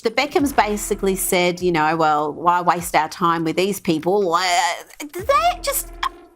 The Beckhams basically said, well, why waste our time with these people? They just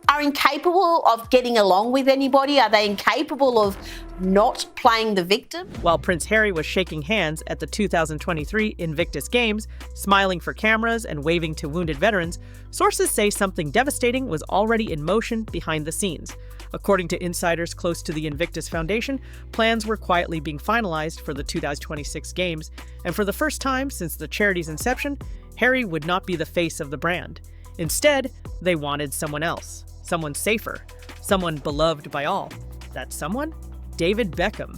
are incapable of getting along with anybody. Are they incapable of not playing the victim? While Prince Harry was shaking hands at the 2023 Invictus Games, smiling for cameras and waving to wounded veterans, sources say something devastating was already in motion behind the scenes. According to insiders close to the Invictus Foundation, plans were quietly being finalized for the 2026 Games, and for the first time since the charity's inception, Harry would not be the face of the brand. Instead, they wanted someone else, someone safer, someone beloved by all. That someone? David Beckham.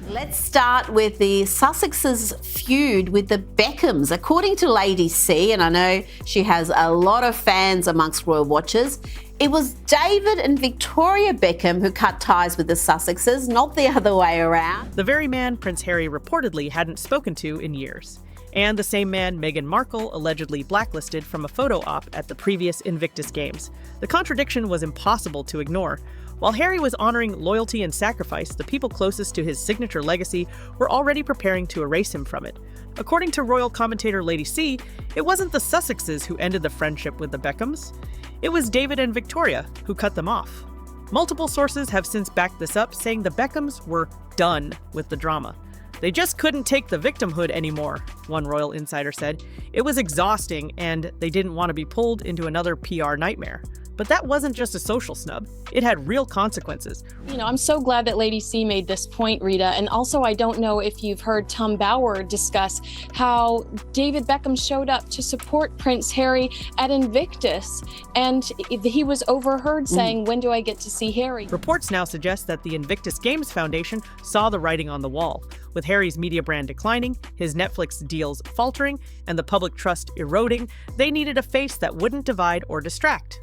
Let's start with the Sussex's feud with the Beckhams. According to Lady C, and I know she has a lot of fans amongst royal watchers, it was David and Victoria Beckham who cut ties with the Sussexes, not the other way around. The very man Prince Harry reportedly hadn't spoken to in years. And the same man Meghan Markle allegedly blacklisted from a photo op at the previous Invictus Games. The contradiction was impossible to ignore. While Harry was honoring loyalty and sacrifice, the people closest to his signature legacy were already preparing to erase him from it. According to royal commentator Lady C, it wasn't the Sussexes who ended the friendship with the Beckhams. It was David and Victoria who cut them off. Multiple sources have since backed this up, saying the Beckhams were done with the drama. They just couldn't take the victimhood anymore, one royal insider said. It was exhausting, and they didn't want to be pulled into another PR nightmare. But that wasn't just a social snub. It had real consequences. I'm so glad that Lady C made this point, Rita. And also, I don't know if you've heard Tom Bauer discuss how David Beckham showed up to support Prince Harry at Invictus. And he was overheard saying, when do I get to see Harry? Reports now suggest that the Invictus Games Foundation saw the writing on the wall. With Harry's media brand declining, his Netflix deals faltering, and the public trust eroding, they needed a face that wouldn't divide or distract.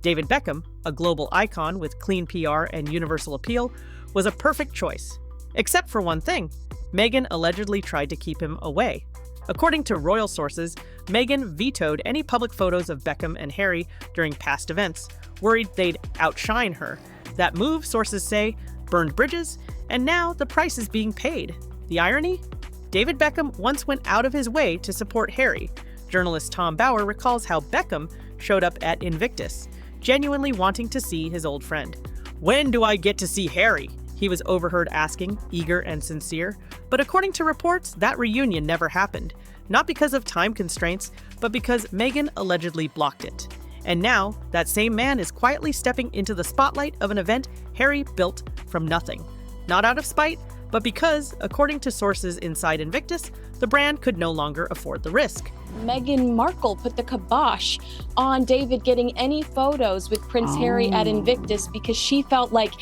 David Beckham, a global icon with clean PR and universal appeal, was a perfect choice. Except for one thing, Meghan allegedly tried to keep him away. According to royal sources, Meghan vetoed any public photos of Beckham and Harry during past events, worried they'd outshine her. That move, sources say, burned bridges, and now the price is being paid. The irony? David Beckham once went out of his way to support Harry. Journalist Tom Bauer recalls how Beckham showed up at Invictus, genuinely wanting to see his old friend. When do I get to see Harry? He was overheard asking, eager and sincere. But according to reports, that reunion never happened. Not because of time constraints, but because Meghan allegedly blocked it. And now, that same man is quietly stepping into the spotlight of an event Harry built from nothing. Not out of spite, but because, according to sources inside Invictus, the brand could no longer afford the risk. Meghan Markle put the kibosh on David getting any photos with Prince Harry at Invictus because she felt like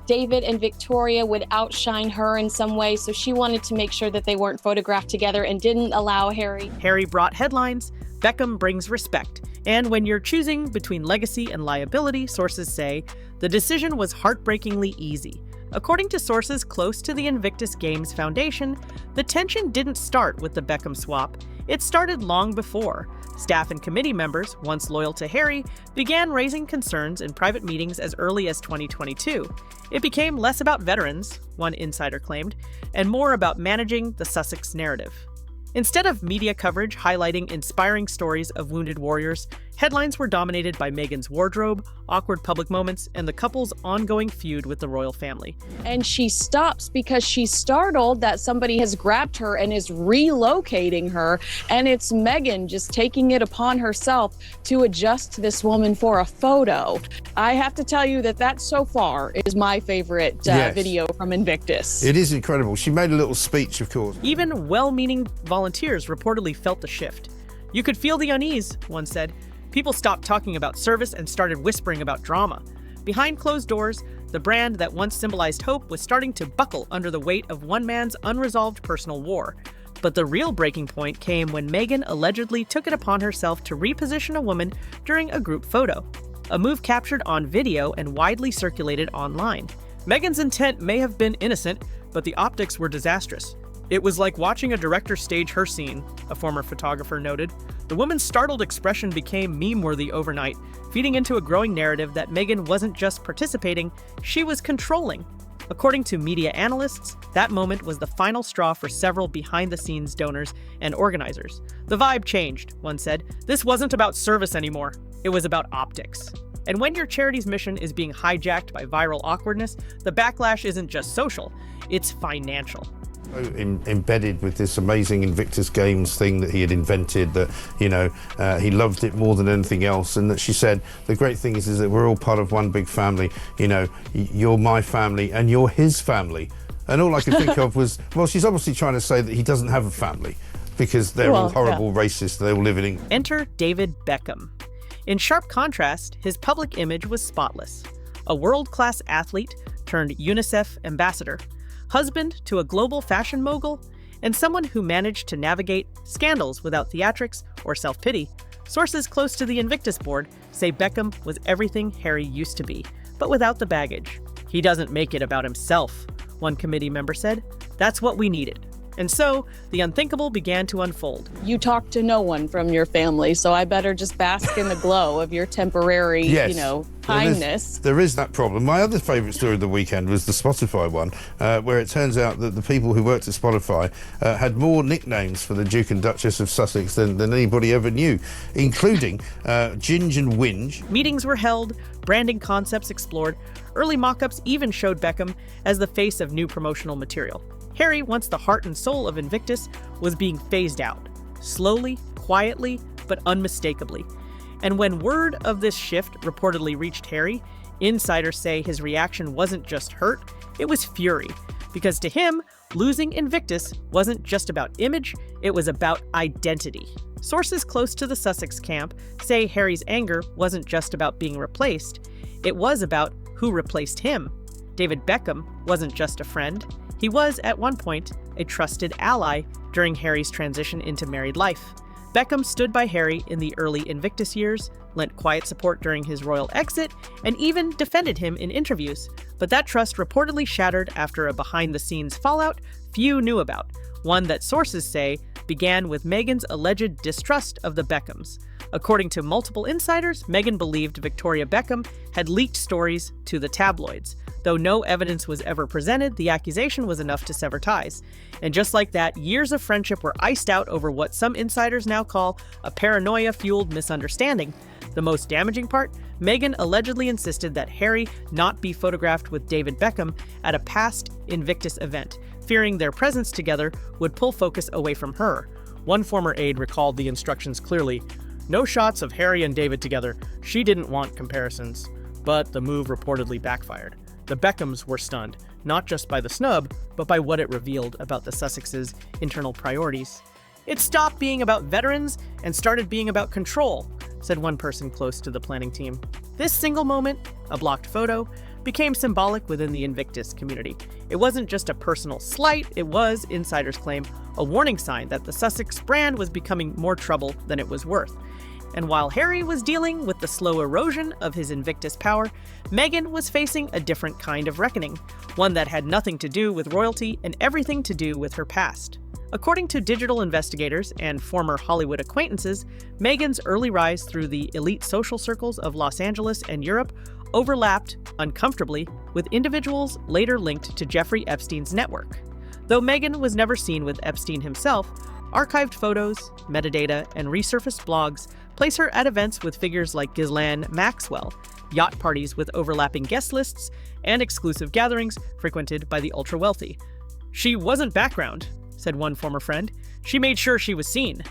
David and Victoria would outshine her in some way, so she wanted to make sure that they weren't photographed together and didn't allow Harry. Harry brought headlines, Beckham brings respect. And when you're choosing between legacy and liability, sources say, the decision was heartbreakingly easy. According to sources close to the Invictus Games Foundation, the tension didn't start with the Beckham swap. It started long before. Staff and committee members, once loyal to Harry, began raising concerns in private meetings as early as 2022. It became less about veterans, one insider claimed, and more about managing the Sussex narrative. Instead of media coverage highlighting inspiring stories of wounded warriors, headlines were dominated by Meghan's wardrobe, awkward public moments, and the couple's ongoing feud with the royal family. And she stops because she's startled that somebody has grabbed her and is relocating her, and it's Meghan just taking it upon herself to adjust this woman for a photo. I have to tell you that so far is my favorite video from Invictus. It is incredible. She made a little speech, of course. Even well-meaning volunteers reportedly felt the shift. You could feel the unease, one said. People stopped talking about service and started whispering about drama. Behind closed doors, the brand that once symbolized hope was starting to buckle under the weight of one man's unresolved personal war. But the real breaking point came when Meghan allegedly took it upon herself to reposition a woman during a group photo, a move captured on video and widely circulated online. Meghan's intent may have been innocent, but the optics were disastrous. It was like watching a director stage her scene, a former photographer noted. The woman's startled expression became meme-worthy overnight, feeding into a growing narrative that Meghan wasn't just participating, she was controlling. According to media analysts, that moment was the final straw for several behind-the-scenes donors and organizers. The vibe changed, one said. This wasn't about service anymore. It was about optics. And when your charity's mission is being hijacked by viral awkwardness, the backlash isn't just social, it's financial. Embedded with this amazing Invictus Games thing that he had invented, that, he loved it more than anything else, and that she said, the great thing is that we're all part of one big family. You're my family and you're his family. And all I could think of was, well, she's obviously trying to say that he doesn't have a family because they're all horrible racists, they all live in England. Enter David Beckham. In sharp contrast, his public image was spotless. A world-class athlete turned UNICEF ambassador, husband to a global fashion mogul, and someone who managed to navigate scandals without theatrics or self-pity. Sources close to the Invictus board say Beckham was everything Harry used to be, but without the baggage. He doesn't make it about himself, one committee member said. That's what we needed. And so, the unthinkable began to unfold. You talk to no one from your family, so I better just bask in the glow of your temporary, kindness. There is that problem. My other favourite story of the weekend was the Spotify one, where it turns out that the people who worked at Spotify had more nicknames for the Duke and Duchess of Sussex than anybody ever knew, including Ginge and Whinge. Meetings were held, branding concepts explored, early mock-ups even showed Beckham as the face of new promotional material. Harry, once the heart and soul of Invictus, was being phased out, slowly, quietly, but unmistakably. And when word of this shift reportedly reached Harry, insiders say his reaction wasn't just hurt, it was fury. Because to him, losing Invictus wasn't just about image, it was about identity. Sources close to the Sussex camp say Harry's anger wasn't just about being replaced, it was about who replaced him. David Beckham wasn't just a friend. He was, at one point, a trusted ally during Harry's transition into married life. Beckham stood by Harry in the early Invictus years, lent quiet support during his royal exit, and even defended him in interviews. But that trust reportedly shattered after a behind-the-scenes fallout few knew about, one that sources say began with Meghan's alleged distrust of the Beckhams. According to multiple insiders, Meghan believed Victoria Beckham had leaked stories to the tabloids. Though no evidence was ever presented, the accusation was enough to sever ties. And just like that, years of friendship were iced out over what some insiders now call a paranoia-fueled misunderstanding. The most damaging part? Meghan allegedly insisted that Harry not be photographed with David Beckham at a past Invictus event, fearing their presence together would pull focus away from her. One former aide recalled the instructions clearly. No shots of Harry and David together. She didn't want comparisons. But the move reportedly backfired. The Beckhams were stunned, not just by the snub, but by what it revealed about the Sussexes' internal priorities. It stopped being about veterans and started being about control, said one person close to the planning team. This single moment, a blocked photo, became symbolic within the Invictus community. It wasn't just a personal slight, it was, insiders claim, a warning sign that the Sussex brand was becoming more trouble than it was worth. And while Harry was dealing with the slow erosion of his Invictus power, Meghan was facing a different kind of reckoning, one that had nothing to do with royalty and everything to do with her past. According to digital investigators and former Hollywood acquaintances, Meghan's early rise through the elite social circles of Los Angeles and Europe overlapped, uncomfortably, with individuals later linked to Jeffrey Epstein's network. Though Meghan was never seen with Epstein himself, archived photos, metadata, and resurfaced blogs place her at events with figures like Ghislaine Maxwell, yacht parties with overlapping guest lists, and exclusive gatherings frequented by the ultra-wealthy. She wasn't background, said one former friend. She made sure she was seen.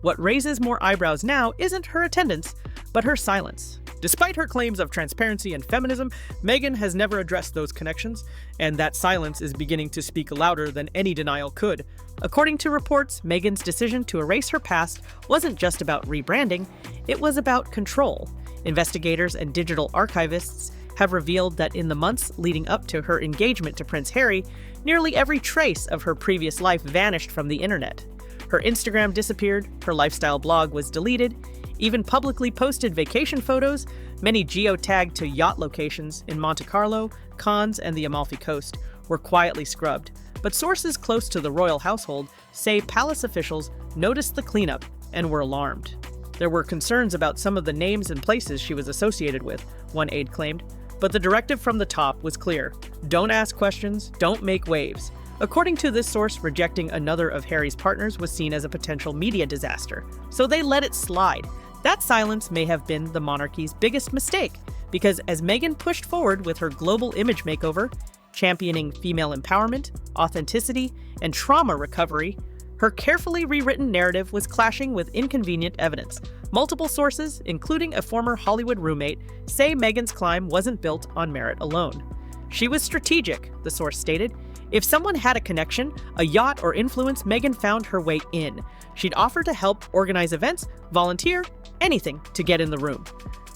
What raises more eyebrows now isn't her attendance, but her silence. Despite her claims of transparency and feminism, Meghan has never addressed those connections, and that silence is beginning to speak louder than any denial could. According to reports, Meghan's decision to erase her past wasn't just about rebranding, it was about control. Investigators and digital archivists have revealed that in the months leading up to her engagement to Prince Harry, nearly every trace of her previous life vanished from the internet. Her Instagram disappeared, her lifestyle blog was deleted, even publicly posted vacation photos, many geotagged to yacht locations in Monte Carlo, Cannes, and the Amalfi Coast, were quietly scrubbed. But sources close to the royal household say palace officials noticed the cleanup and were alarmed. There were concerns about some of the names and places she was associated with, one aide claimed, but the directive from the top was clear. Don't ask questions, don't make waves. According to this source, rejecting another of Harry's partners was seen as a potential media disaster, so they let it slide. That silence may have been the monarchy's biggest mistake, because as Meghan pushed forward with her global image makeover, championing female empowerment, authenticity, and trauma recovery, her carefully rewritten narrative was clashing with inconvenient evidence. Multiple sources, including a former Hollywood roommate, say Meghan's climb wasn't built on merit alone. She was strategic, the source stated. If someone had a connection, a yacht, or influence, Meghan found her way in. She'd offer to help organize events, volunteer, anything to get in the room.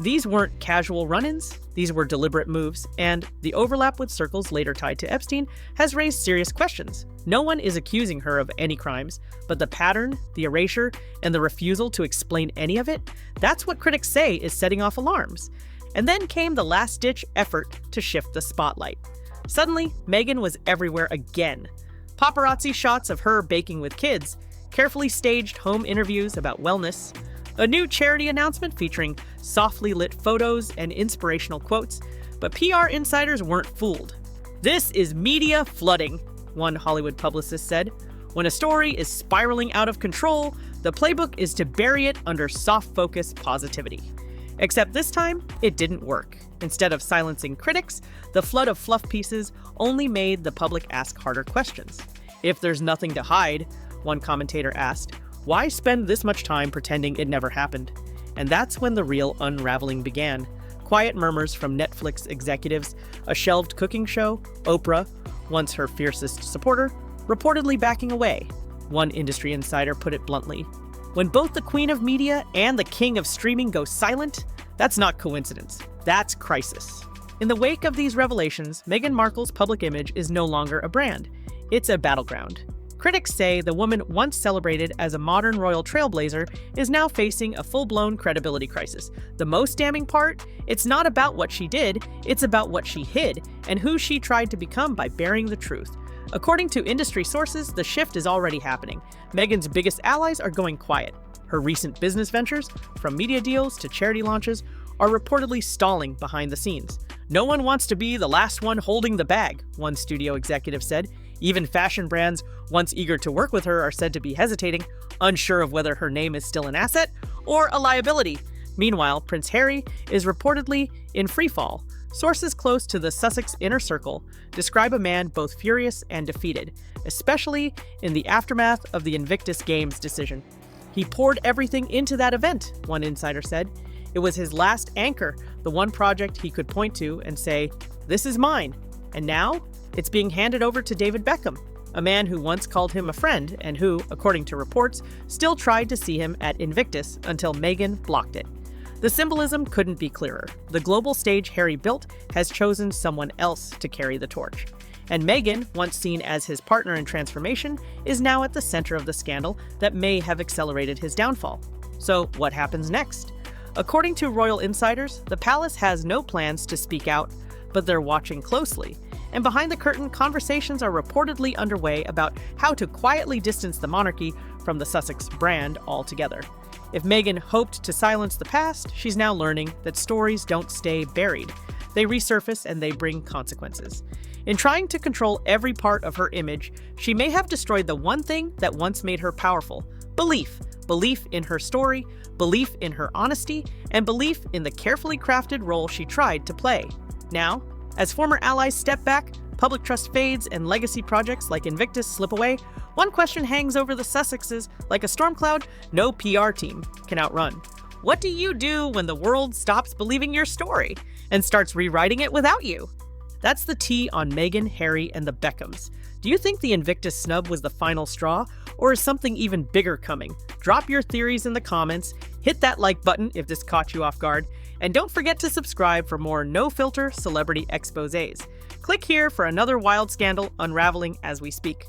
These weren't casual run-ins, these were deliberate moves, and the overlap with circles later tied to Epstein has raised serious questions. No one is accusing her of any crimes, but the pattern, the erasure, and the refusal to explain any of it, that's what critics say is setting off alarms. And then came the last-ditch effort to shift the spotlight. Suddenly, Meghan was everywhere again. Paparazzi shots of her baking with kids, carefully staged home interviews about wellness, a new charity announcement featuring softly lit photos and inspirational quotes, but PR insiders weren't fooled. "This is media flooding," one Hollywood publicist said. "When a story is spiraling out of control, the playbook is to bury it under soft-focus positivity." Except this time, it didn't work. Instead of silencing critics, the flood of fluff pieces only made the public ask harder questions. "If there's nothing to hide," one commentator asked, "why spend this much time pretending it never happened?" And that's when the real unraveling began. Quiet murmurs from Netflix executives, a shelved cooking show, Oprah, once her fiercest supporter, reportedly backing away. One industry insider put it bluntly, "When both the queen of media and the king of streaming go silent, that's not coincidence, that's crisis." In the wake of these revelations, Meghan Markle's public image is no longer a brand. It's a battleground. Critics say the woman once celebrated as a modern royal trailblazer is now facing a full-blown credibility crisis. The most damning part? It's not about what she did, it's about what she hid and who she tried to become by bearing the truth. According to industry sources, the shift is already happening. Meghan's biggest allies are going quiet. Her recent business ventures, from media deals to charity launches, are reportedly stalling behind the scenes. "No one wants to be the last one holding the bag," one studio executive said. Even fashion brands once eager to work with her are said to be hesitating, unsure of whether her name is still an asset or a liability. Meanwhile, Prince Harry is reportedly in freefall. Sources close to the Sussex inner circle describe a man both furious and defeated, especially in the aftermath of the Invictus Games decision. "He poured everything into that event," one insider said. "It was his last anchor, the one project he could point to and say, 'This is mine.' And now, it's being handed over to David Beckham, a man who once called him a friend and who, according to reports, still tried to see him at Invictus until Meghan blocked it." The symbolism couldn't be clearer. The global stage Harry built has chosen someone else to carry the torch. And Meghan, once seen as his partner in transformation, is now at the center of the scandal that may have accelerated his downfall. So what happens next? According to royal insiders, the palace has no plans to speak out, but they're watching closely. And behind the curtain, conversations are reportedly underway about how to quietly distance the monarchy from the Sussex brand altogether. If Meghan hoped to silence the past, she's now learning that stories don't stay buried. They resurface and they bring consequences. In trying to control every part of her image, she may have destroyed the one thing that once made her powerful: belief. Belief in her story, belief in her honesty, and belief in the carefully crafted role she tried to play. Now, as former allies step back, public trust fades, and legacy projects like Invictus slip away, one question hangs over the Sussexes like a storm cloud no PR team can outrun. What do you do when the world stops believing your story and starts rewriting it without you? That's the tea on Meghan, Harry, and the Beckhams. Do you think the Invictus snub was the final straw, or is something even bigger coming? Drop your theories in the comments, hit that like button if this caught you off guard, and don't forget to subscribe for more no-filter celebrity exposés. Click here for another wild scandal unraveling as we speak.